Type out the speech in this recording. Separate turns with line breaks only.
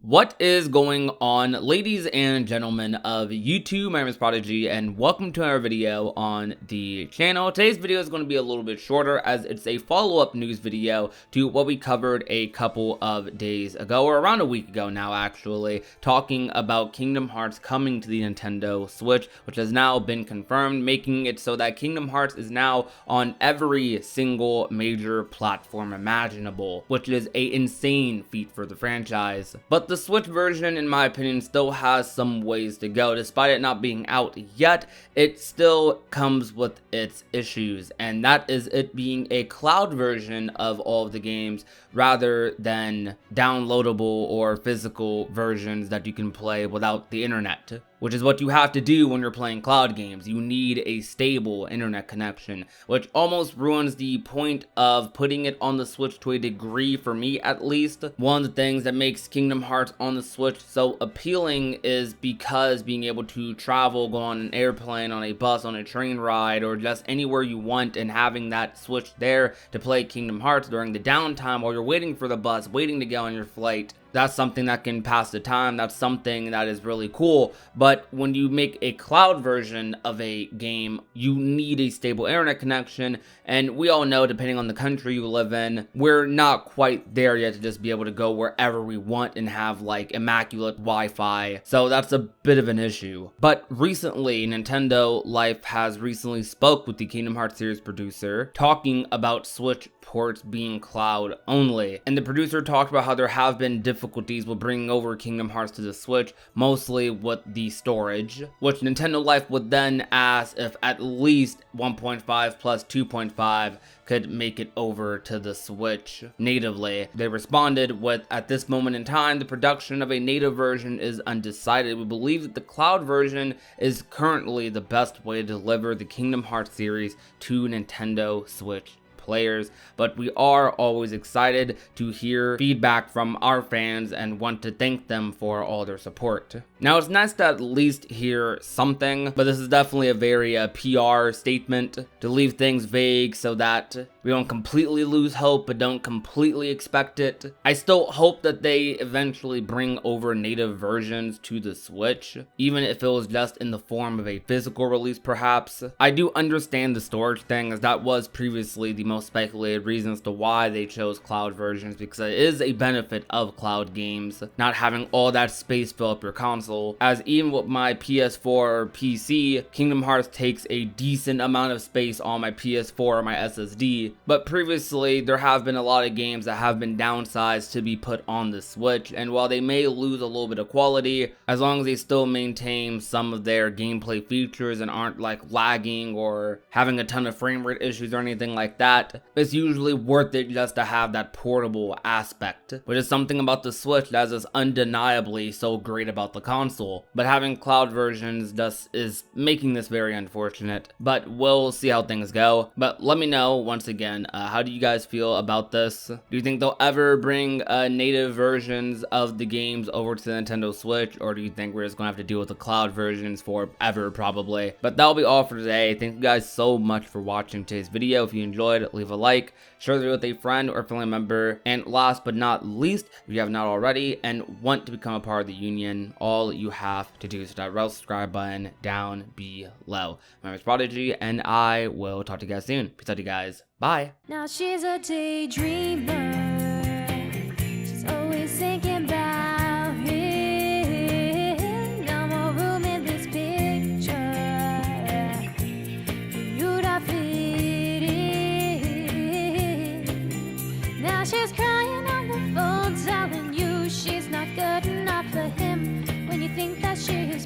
What is going on, ladies and gentlemen of YouTube? My name is Prodigy and welcome to another video on the channel. Today's video is going to be a little bit shorter as it's a follow-up news video to what we covered a couple of days ago, or around a week ago now actually, talking about Kingdom Hearts coming to the Nintendo Switch, which has now been confirmed, making it so that Kingdom Hearts is now on every single major platform imaginable, which is an insane feat for the franchise. But the Switch version, in my opinion, still has some ways to go. Despite it not being out yet, it still comes with its issues, and that is it being a cloud version of all of the games rather than downloadable or physical versions that you can play without the internet, which is what you have to do when you're playing cloud games. You need a stable internet connection, which almost ruins the point of putting it on the Switch to a degree, for me at least. One of the things that makes Kingdom Hearts on the Switch so appealing is because being able to travel, go on an airplane, on a bus, on a train ride, or just anywhere you want, and having that Switch there to play Kingdom Hearts during the downtime while you're waiting for the bus, waiting to get on your flight. That's something that can pass the time. That's something that is really cool. But when you make a cloud version of a game, you need a stable internet connection. And we all know, depending on the country you live in, we're not quite there yet to just be able to go wherever we want and have like immaculate Wi-Fi. So that's a bit of an issue. But recently, Nintendo Life has recently spoke with the Kingdom Hearts series producer, talking about Switch ports being cloud only. And the producer talked about how there have been difficulties with bringing over Kingdom Hearts to the Switch, mostly with the storage, which Nintendo Life would then ask if at least 1.5 plus 2.5 could make it over to the Switch natively. They responded with, at this moment in time, the production of a native version is undecided. We believe that the cloud version is currently the best way to deliver the Kingdom Hearts series to Nintendo Switch players, but we are always excited to hear feedback from our fans and want to thank them for all their support. Now, it's nice to at least hear something, but this is definitely a very PR statement to leave things vague so that we don't completely lose hope but don't completely expect it. I still hope that they eventually bring over native versions to the Switch, even if it was just in the form of a physical release perhaps. I do understand the storage thing, as that was previously the most speculated reasons to why they chose cloud versions, because it is a benefit of cloud games, not having all that space fill up your console, as even with my PS4 or PC, Kingdom Hearts takes a decent amount of space on my PS4 or my SSD, but previously there have been a lot of games that have been downsized to be put on the Switch, and while they may lose a little bit of quality, as long as they still maintain some of their gameplay features and aren't like lagging or having a ton of frame rate issues or anything like that, it's usually worth it just to have that portable aspect, which is something about the Switch that is undeniably so great about the console. But having cloud versions just is making this very unfortunate, but we'll see how things go. But let me know once again, how do you guys feel about this? Do you think they'll ever bring native versions of the games over to the Nintendo Switch, or do you think we're just gonna have to deal with the cloud versions forever probably? But that'll be all for today. Thank you guys so much for watching today's video. If you enjoyed, leave a like, share the video with a friend or family member, and last but not least, if you have not already and want to become a part of the union, all you have to do is hit that red subscribe button down below. My name is Prodigy, and I will talk to you guys soon. Peace out, you guys. Bye.
Now she's a daydreamer. She's always thinking about him. No more room in this picture for you to fit in. Now she's crying on the phone, telling you she's not good enough for him. When you think that she is